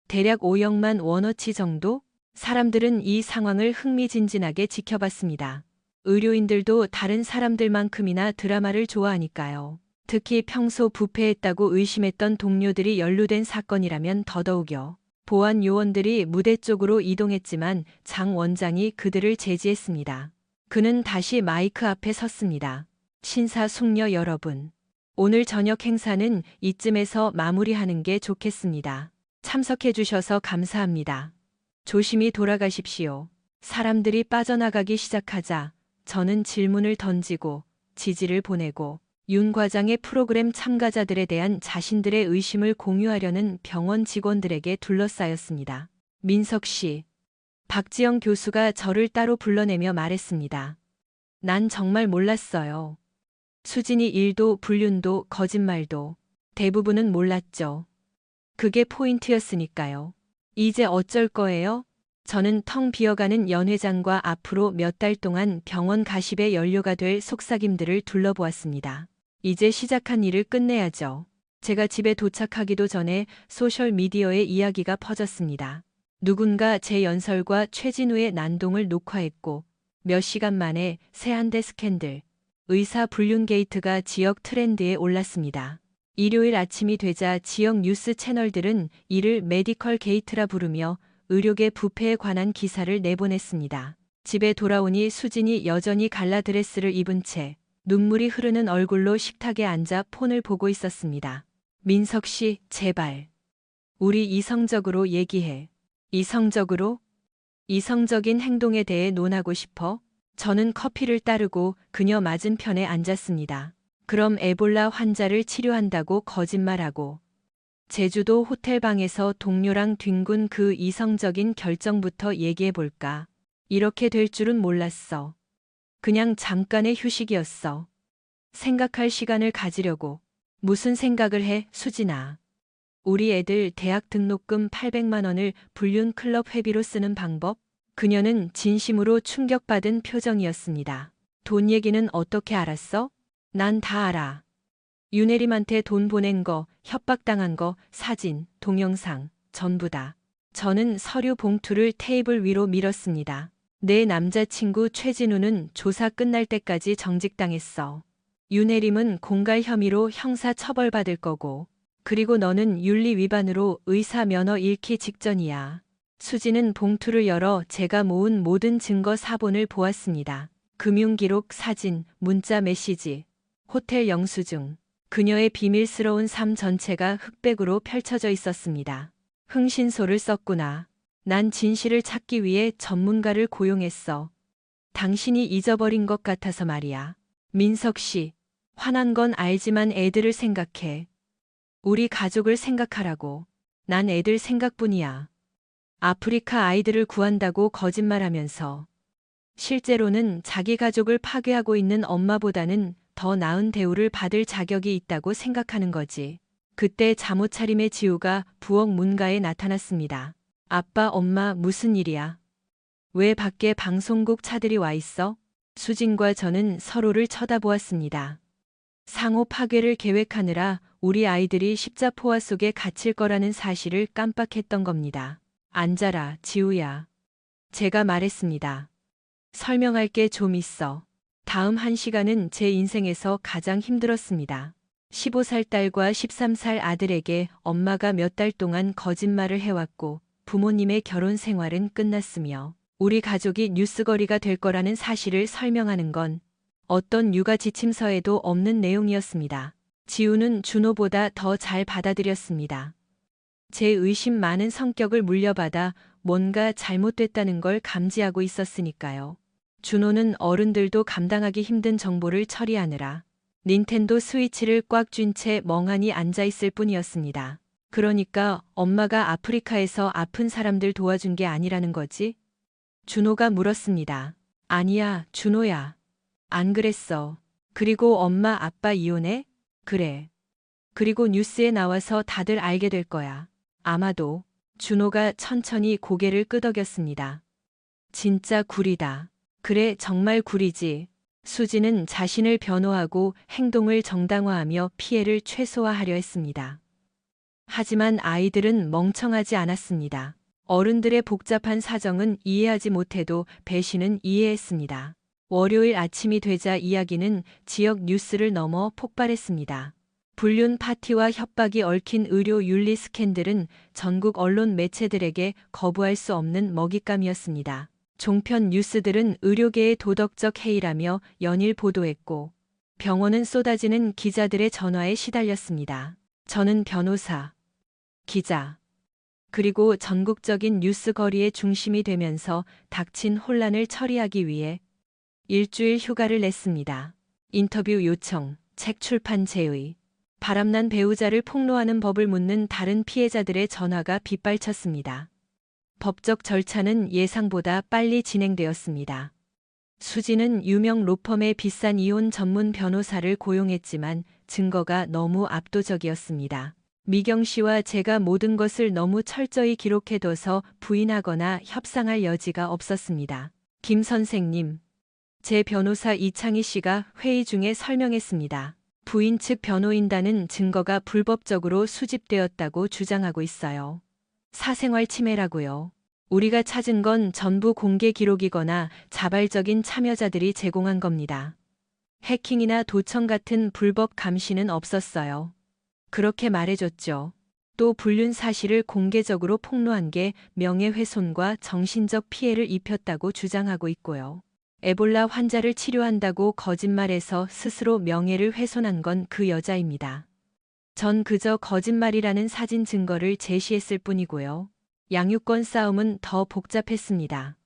Speaker 1: 대략 5억만 원어치 정도? 사람들은 이 상황을 흥미진진하게 지켜봤습니다. 의료인들도 다른 사람들만큼이나 드라마를 좋아하니까요. 특히 평소 부패했다고 의심했던 동료들이 연루된 사건이라면 더더욱요. 보안 요원들이 무대 쪽으로 이동했지만 장 원장이 그들을 제지했습니다. 그는 다시 마이크 앞에 섰습니다. 신사숙녀 여러분. 오늘 저녁 행사는 이쯤에서 마무리하는 게 좋겠습니다. 참석해 주셔서 감사합니다. 조심히 돌아가십시오. 사람들이 빠져나가기 시작하자 저는 질문을 던지고 지지를 보내고 윤 과장의 프로그램 참가자들에 대한 자신들의 의심을 공유하려는 병원 직원들에게 둘러싸였습니다. 민석 씨, 박지영 교수가 저를 따로 불러내며 말했습니다. 난 정말 몰랐어요. 수진이 일도 불륜도 거짓말도 대부분은 몰랐죠. 그게 포인트였으니까요. 이제 어쩔 거예요? 저는 텅 비어가는 연회장과 앞으로 몇 달 동안 병원 가십의 연료가 될 속삭임들을 둘러보았습니다. 이제 시작한 일을 끝내야죠. 제가 집에 도착하기도 전에 소셜미디어에 이야기가 퍼졌습니다. 누군가 제 연설과 최진우의 난동을 녹화했고 몇 시간 만에 세한대 스캔들, 의사 불륜 게이트가 지역 트렌드에 올랐습니다. 일요일 아침이 되자 지역 뉴스 채널들은 이를 메디컬 게이트라 부르며 의료계 부패에 관한 기사를 내보냈습니다. 집에 돌아오니 수진이 여전히 갈라 드레스를 입은 채 눈물이 흐르는 얼굴로 식탁에 앉아 폰을 보고 있었습니다. 민석 씨, 제발. 우리 이성적으로 얘기해. 이성적으로? 이성적인 행동에 대해 논하고 싶어? 저는 커피를 따르고 그녀 맞은편에 앉았습니다. 그럼 에볼라 환자를 치료한다고 거짓말하고 제주도 호텔방에서 동료랑 뒹군 그 이성적인 결정부터 얘기해볼까? 이렇게 될 줄은 몰랐어. 그냥 잠깐의 휴식이었어. 생각할 시간을 가지려고. 무슨 생각을 해, 수진아? 우리 애들 대학 등록금 800만 원을 불륜 클럽 회비로 쓰는 방법? 그녀는 진심으로 충격받은 표정이었습니다. 돈 얘기는 어떻게 알았어? 난 다 알아. 윤혜림한테 돈 보낸 거, 협박당한 거, 사진, 동영상, 전부 다. 저는 서류 봉투를 테이블 위로 밀었습니다. 내 남자친구 최진우는 조사 끝날 때까지 정직당했어. 윤혜림은 공갈 혐의로 형사 처벌받을 거고, 그리고 너는 윤리 위반으로 의사 면허 잃기 직전이야. 수지는 봉투를 열어 제가 모은 모든 증거 사본을 보았습니다. 금융기록, 사진, 문자 메시지, 호텔 영수증. 그녀의 비밀스러운 삶 전체가 흑백으로 펼쳐져 있었습니다. 흥신소를 썼구나. 난 진실을 찾기 위해 전문가를 고용했어. 당신이 잊어버린 것 같아서 말이야. 민석 씨, 화난 건 알지만 애들을 생각해. 우리 가족을 생각하라고. 난 애들 생각뿐이야. 아프리카 아이들을 구한다고 거짓말하면서 실제로는 자기 가족을 파괴하고 있는 엄마보다는 더 나은 대우를 받을 자격이 있다고 생각하는 거지. 그때 잠옷 차림의 지우가 부엌 문가에 나타났습니다. 아빠, 엄마, 무슨 일이야? 왜 밖에 방송국 차들이 와 있어? 수진과 저는 서로를 쳐다보았습니다. 상호 파괴를 계획하느라 우리 아이들이 십자포화 속에 갇힐 거라는 사실을 깜빡했던 겁니다. 앉아라, 지우야. 제가 말했습니다. 설명할 게 좀 있어. 다음 1시간은 제 인생에서 가장 힘들었습니다. 15살 딸과 13살 아들에게 엄마가 몇 달 동안 거짓말을 해왔고 부모님의 결혼 생활은 끝났으며 우리 가족이 뉴스거리가 될 거라는 사실을 설명하는 건 어떤 육아 지침서에도 없는 내용이었습니다. 지우는 준호보다 더 잘 받아들였습니다. 제 의심 많은 성격을 물려받아 뭔가 잘못됐다는 걸 감지하고 있었으니까요. 준호는 어른들도 감당하기 힘든 정보를 처리하느라 닌텐도 스위치를 꽉 쥔 채 멍하니 앉아있을 뿐이었습니다. 그러니까 엄마가 아프리카에서 아픈 사람들 도와준 게 아니라는 거지? 준호가 물었습니다. 아니야, 준호야. 안 그랬어. 그리고 엄마 아빠 이혼해? 그래. 그리고 뉴스에 나와서 다들 알게 될 거야. 아마도. 준호가 천천히 고개를 끄덕였습니다. 진짜 구리다. 그래, 정말 구리지. 수지는 자신을 변호하고 행동을 정당화하며 피해를 최소화하려 했습니다. 하지만 아이들은 멍청하지 않았습니다. 어른들의 복잡한 사정은 이해하지 못해도 배신은 이해했습니다. 월요일 아침이 되자 이야기는 지역 뉴스를 넘어 폭발했습니다. 불륜 파티와 협박이 얽힌 의료 윤리 스캔들은 전국 언론 매체들에게 거부할 수 없는 먹잇감이었습니다. 종편 뉴스들은 의료계의 도덕적 해이라며 연일 보도했고 병원은 쏟아지는 기자들의 전화에 시달렸습니다. 저는 변호사, 기자, 그리고 전국적인 뉴스 거리의 중심이 되면서 닥친 혼란을 처리하기 위해 일주일 휴가를 냈습니다. 인터뷰 요청, 책 출판 제의, 바람난 배우자를 폭로하는 법을 묻는 다른 피해자들의 전화가 빗발쳤습니다. 법적 절차는 예상보다 빨리 진행되었습니다. 수지는 유명 로펌의 비싼 이혼 전문 변호사를 고용했지만 증거가 너무 압도적이었습니다. 미경 씨와 제가 모든 것을 너무 철저히 기록해둬서 부인하거나 협상할 여지가 없었습니다. 김 선생님, 제 변호사 이창희 씨가 회의 중에 설명했습니다. 부인 측 변호인단은 증거가 불법적으로 수집되었다고 주장하고 있어요. 사생활 침해라고요. 우리가 찾은 건 전부 공개 기록이거나 자발적인 참여자들이 제공한 겁니다. 해킹이나 도청 같은 불법 감시는 없었어요. 그렇게 말해줬죠. 또 불륜 사실을 공개적으로 폭로한 게 명예훼손과 정신적 피해를 입혔다고 주장하고 있고요. 에볼라 환자를 치료한다고 거짓말해서 스스로 명예를 훼손한 건 그 여자입니다. 전 그저 거짓말이라는 사진 증거를 제시했을 뿐이고요. 양육권 싸움은 더 복잡했습니다.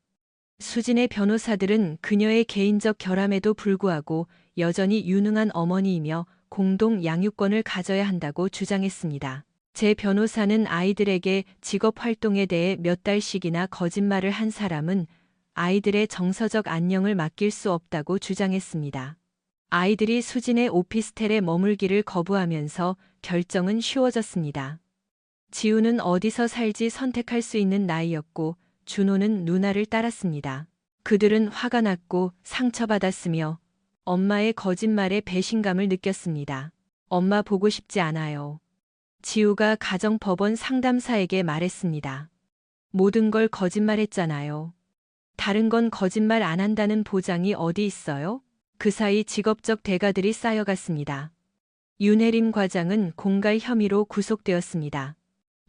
Speaker 1: 수진의 변호사들은 그녀의 개인적 결함에도 불구하고 여전히 유능한 어머니이며 공동 양육권을 가져야 한다고 주장했습니다. 제 변호사는 아이들에게 직업 활동에 대해 몇 달씩이나 거짓말을 한 사람은 아이들의 정서적 안녕을 맡길 수 없다고 주장했습니다. 아이들이 수진의 오피스텔에 머물기를 거부하면서 결정은 쉬워졌습니다. 지우는 어디서 살지 선택할 수 있는 나이였고 준호는 누나를 따랐습니다. 그들은 화가 났고 상처받았으며 엄마의 거짓말에 배신감을 느꼈습니다. 엄마 보고 싶지 않아요. 지우가 가정법원 상담사에게 말했습니다. 모든 걸 거짓말했잖아요. 다른 건 거짓말 안 한다는 보장이 어디 있어요? 그 사이 직업적 대가들이 쌓여갔습니다. 윤혜림 과장은 공갈 혐의로 구속되었습니다.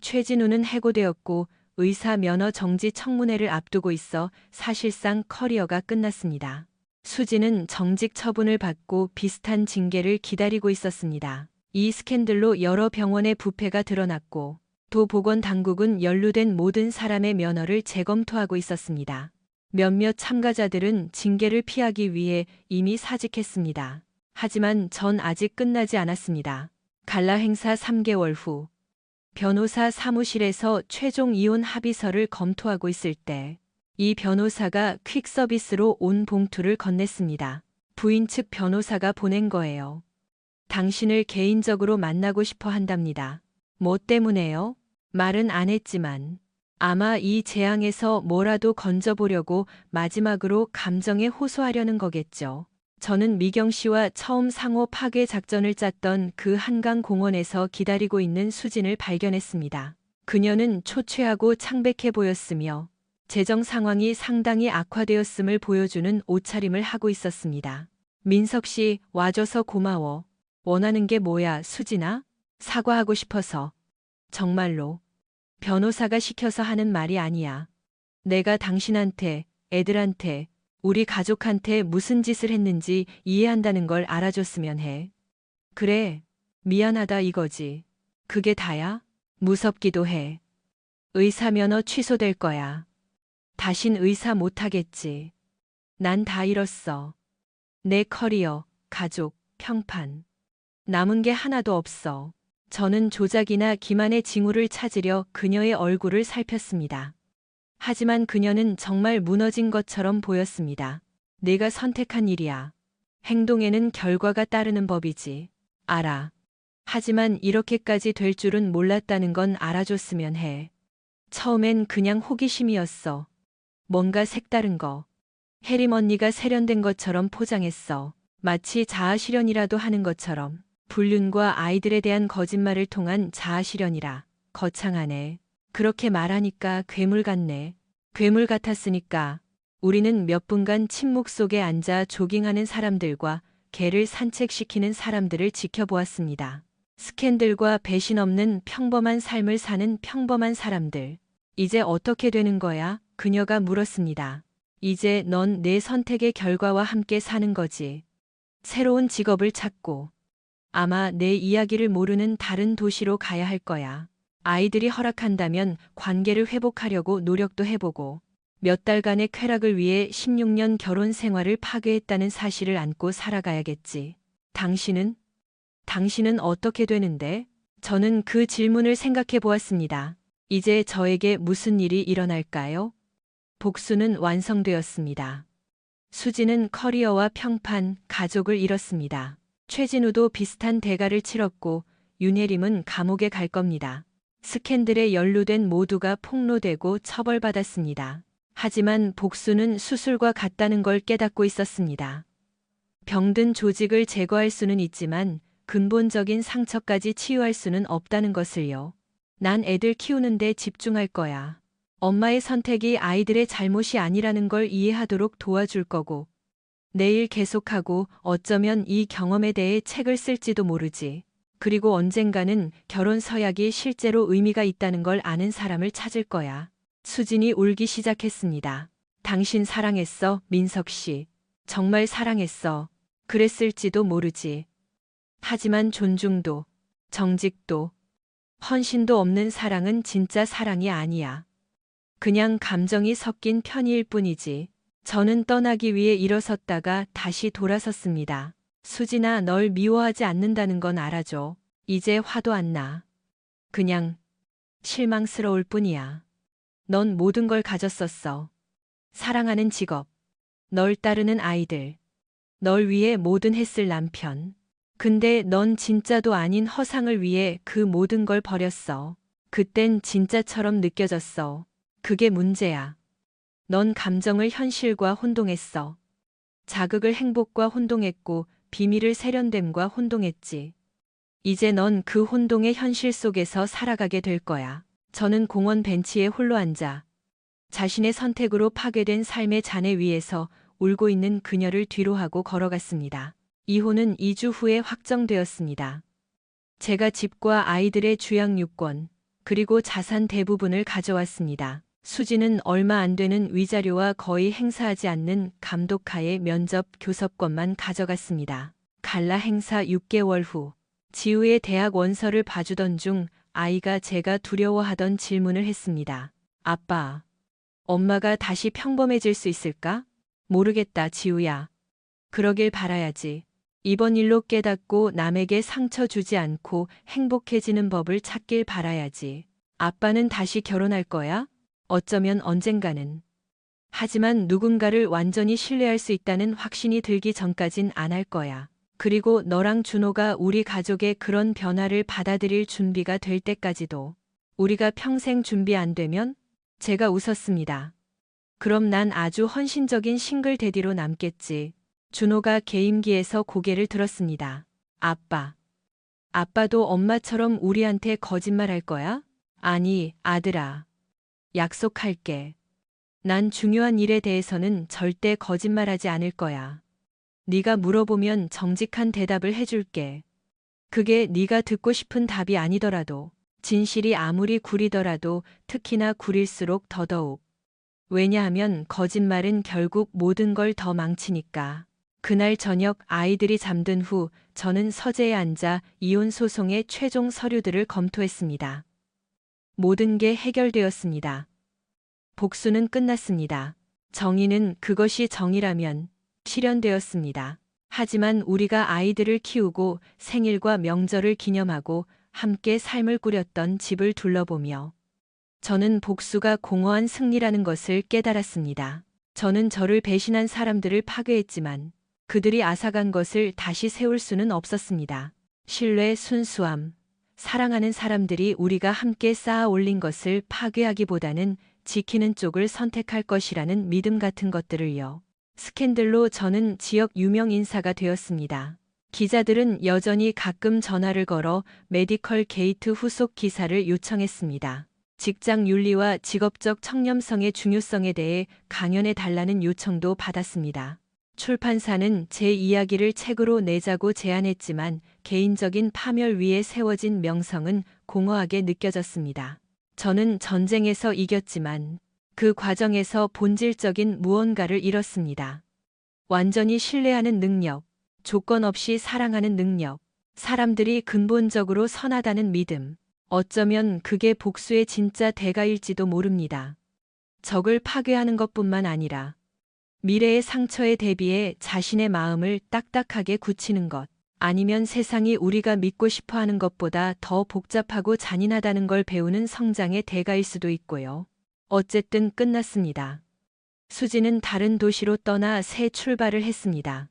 Speaker 1: 최진우는 해고되었고 의사 면허 정지 청문회를 앞두고 있어 사실상 커리어가 끝났습니다. 수지는 정직 처분을 받고 비슷한 징계를 기다리고 있었습니다. 이 스캔들로 여러 병원의 부패가 드러났고 도 보건당국은 연루된 모든 사람의 면허를 재검토하고 있었습니다. 몇몇 참가자들은 징계를 피하기 위해 이미 사직했습니다. 하지만 전 아직 끝나지 않았습니다. 갈라 행사 3개월 후 변호사 사무실에서 최종 이혼 합의서를 검토하고 있을 때 이 변호사가 퀵 서비스로 온 봉투를 건넸습니다. 부인 측 변호사가 보낸 거예요. 당신을 개인적으로 만나고 싶어 한답니다. 뭐 때문에요? 말은 안 했지만 아마 이 재앙에서 뭐라도 건져보려고 마지막으로 감정에 호소하려는 거겠죠. 저는 미경 씨와 처음 상호 파괴 작전을 짰던 그 한강 공원에서 기다리고 있는 수진을 발견했습니다. 그녀는 초췌하고 창백해 보였으며 재정 상황이 상당히 악화되었음을 보여주는 옷차림을 하고 있었습니다. 민석 씨, 와줘서 고마워. 원하는 게 뭐야, 수진아? 사과하고 싶어서. 정말로. 변호사가 시켜서 하는 말이 아니야. 내가 당신한테, 애들한테, 우리 가족한테 무슨 짓을 했는지 이해한다는 걸 알아줬으면 해. 그래, 미안하다 이거지. 그게 다야? 무섭기도 해. 의사 면허 취소될 거야. 다신 의사 못하겠지. 난 다 잃었어. 내 커리어, 가족, 평판. 남은 게 하나도 없어. 저는 조작이나 기만의 징후를 찾으려 그녀의 얼굴을 살폈습니다. 하지만 그녀는 정말 무너진 것처럼 보였습니다. 내가 선택한 일이야. 행동에는 결과가 따르는 법이지. 알아. 하지만 이렇게까지 될 줄은 몰랐다는 건 알아줬으면 해. 처음엔 그냥 호기심이었어. 뭔가 색다른 거. 혜림 언니가 세련된 것처럼 포장했어. 마치 자아실현이라도 하는 것처럼. 불륜과 아이들에 대한 거짓말을 통한 자아실현이라. 거창하네. 그렇게 말하니까 괴물 같네. 괴물 같았으니까 우리는 몇 분간 침묵 속에 앉아 조깅하는 사람들과 개를 산책시키는 사람들을 지켜보았습니다. 스캔들과 배신 없는 평범한 삶을 사는 평범한 사람들. 이제 어떻게 되는 거야? 그녀가 물었습니다. 이제 넌 내 선택의 결과와 함께 사는 거지. 새로운 직업을 찾고 아마 내 이야기를 모르는 다른 도시로 가야 할 거야. 아이들이 허락한다면 관계를 회복하려고 노력도 해보고 몇 달간의 쾌락을 위해 16년 결혼 생활을 파괴했다는 사실을 안고 살아가야겠지. 당신은? 당신은 어떻게 되는데? 저는 그 질문을 생각해 보았습니다. 이제 저에게 무슨 일이 일어날까요? 복수는 완성되었습니다. 수지는 커리어와 평판, 가족을 잃었습니다. 최진우도 비슷한 대가를 치렀고 윤혜림은 감옥에 갈 겁니다. 스캔들에 연루된 모두가 폭로되고 처벌받았습니다. 하지만 복수는 수술과 같다는 걸 깨닫고 있었습니다. 병든 조직을 제거할 수는 있지만 근본적인 상처까지 치유할 수는 없다는 것을요. 난 애들 키우는데 집중할 거야. 엄마의 선택이 아이들의 잘못이 아니라는 걸 이해하도록 도와줄 거고, 내일 계속하고 어쩌면 이 경험에 대해 책을 쓸지도 모르지. 그리고 언젠가는 결혼 서약이 실제로 의미가 있다는 걸 아는 사람을 찾을 거야. 수진이 울기 시작했습니다. 당신 사랑했어, 민석 씨. 정말 사랑했어. 그랬을지도 모르지. 하지만 존중도, 정직도, 헌신도 없는 사랑은 진짜 사랑이 아니야. 그냥 감정이 섞인 편의일 뿐이지. 저는 떠나기 위해 일어섰다가 다시 돌아섰습니다. 수진아, 널 미워하지 않는다는 건 알아줘. 이제 화도 안 나. 그냥 실망스러울 뿐이야. 넌 모든 걸 가졌었어. 사랑하는 직업, 널 따르는 아이들, 널 위해 뭐든 했을 남편. 근데 넌 진짜도 아닌 허상을 위해 그 모든 걸 버렸어. 그땐 진짜처럼 느껴졌어. 그게 문제야. 넌 감정을 현실과 혼동했어. 자극을 행복과 혼동했고 비밀을 세련됨과 혼동했지. 이제 넌 그 혼동의 현실 속에서 살아가게 될 거야. 저는 공원 벤치에 홀로 앉아 자신의 선택으로 파괴된 삶의 잔해 위에서 울고 있는 그녀를 뒤로하고 걸어갔습니다. 이혼은 2주 후에 확정되었습니다. 제가 집과 아이들의 주양육권, 그리고 자산 대부분을 가져왔습니다. 수지는 얼마 안 되는 위자료와 거의 행사하지 않는 감독하에 면접 교섭권만 가져갔습니다. 갈라 행사 6개월 후, 지우의 대학 원서를 봐주던 중 아이가 제가 두려워하던 질문을 했습니다. 아빠, 엄마가 다시 평범해질 수 있을까? 모르겠다, 지우야. 그러길 바라야지. 이번 일로 깨닫고 남에게 상처 주지 않고 행복해지는 법을 찾길 바라야지. 아빠는 다시 결혼할 거야? 어쩌면 언젠가는. 하지만 누군가를 완전히 신뢰할 수 있다는 확신이 들기 전까진 안 할 거야. 그리고 너랑 준호가 우리 가족의 그런 변화를 받아들일 준비가 될 때까지도. 우리가 평생 준비 안 되면? 제가 웃었습니다. 그럼 난 아주 헌신적인 싱글 대디로 남겠지. 준호가 게임기에서 고개를 들었습니다. 아빠. 아빠도 엄마처럼 우리한테 거짓말할 거야? 아니, 아들아. 약속할게. 난 중요한 일에 대해서는 절대 거짓말하지 않을 거야. 네가 물어보면 정직한 대답을 해줄게. 그게 네가 듣고 싶은 답이 아니더라도, 진실이 아무리 구리더라도 특히나 구릴수록 더더욱. 왜냐하면 거짓말은 결국 모든 걸 더 망치니까. 그날 저녁 아이들이 잠든 후 저는 서재에 앉아 이혼 소송의 최종 서류들을 검토했습니다. 모든 게 해결되었습니다. 복수는 끝났습니다. 정의는 그것이 정의라면 실현되었습니다. 하지만 우리가 아이들을 키우고 생일과 명절을 기념하고 함께 삶을 꾸렸던 집을 둘러보며 저는 복수가 공허한 승리라는 것을 깨달았습니다. 저는 저를 배신한 사람들을 파괴했지만 그들이 앗아간 것을 다시 세울 수는 없었습니다. 신뢰, 순수함, 사랑하는 사람들이 우리가 함께 쌓아 올린 것을 파괴하기보다는 지키는 쪽을 선택할 것이라는 믿음 같은 것들을요. 스캔들로 저는 지역 유명 인사가 되었습니다. 기자들은 여전히 가끔 전화를 걸어 메디컬 게이트 후속 기사를 요청했습니다. 직장 윤리와 직업적 청렴성의 중요성에 대해 강연해 달라는 요청도 받았습니다. 출판사는 제 이야기를 책으로 내자고 제안했지만 개인적인 파멸 위에 세워진 명성은 공허하게 느껴졌습니다. 저는 전쟁에서 이겼지만 그 과정에서 본질적인 무언가를 잃었습니다. 완전히 신뢰하는 능력, 조건 없이 사랑하는 능력, 사람들이 근본적으로 선하다는 믿음. 어쩌면 그게 복수의 진짜 대가일지도 모릅니다. 적을 파괴하는 것뿐만 아니라 미래의 상처에 대비해 자신의 마음을 딱딱하게 굳히는 것, 아니면 세상이 우리가 믿고 싶어 하는 것보다 더 복잡하고 잔인하다는 걸 배우는 성장의 대가일 수도 있고요. 어쨌든 끝났습니다. 수지는 다른 도시로 떠나 새 출발을 했습니다.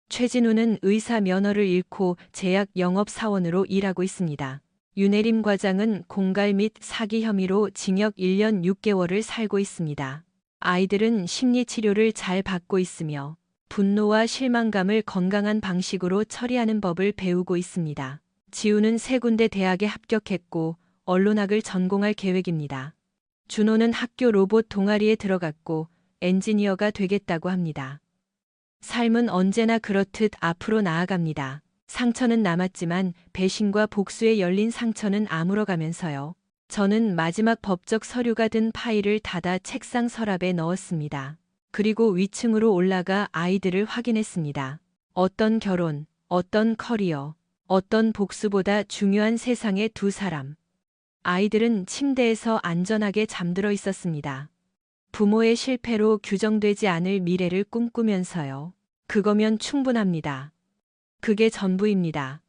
Speaker 1: 최진우는 의사 면허를 잃고 제약 영업사원으로 일하고 있습니다. 윤혜림 과장은 공갈 및 사기 혐의로 징역 1년 6개월을 살고 있습니다. 아이들은 심리치료를 잘 받고 있으며 분노와 실망감을 건강한 방식으로 처리하는 법을 배우고 있습니다. 지우는 3군데 대학에 합격했고 언론학을 전공할 계획입니다. 준호는 학교 로봇 동아리에 들어갔고 엔지니어가 되겠다고 합니다. 삶은 언제나 그렇듯 앞으로 나아갑니다. 상처는 남았지만 배신과 복수에 열린 상처는 아물어가면서요. 저는 마지막 법적 서류가 든 파일을 닫아 책상 서랍에 넣었습니다. 그리고 위층으로 올라가 아이들을 확인했습니다. 어떤 결혼, 어떤 커리어, 어떤 복수보다 중요한 세상의 2사람. 아이들은 침대에서 안전하게 잠들어 있었습니다. 부모의 실패로 규정되지 않을 미래를 꿈꾸면서요. 그거면 충분합니다. 그게 전부입니다.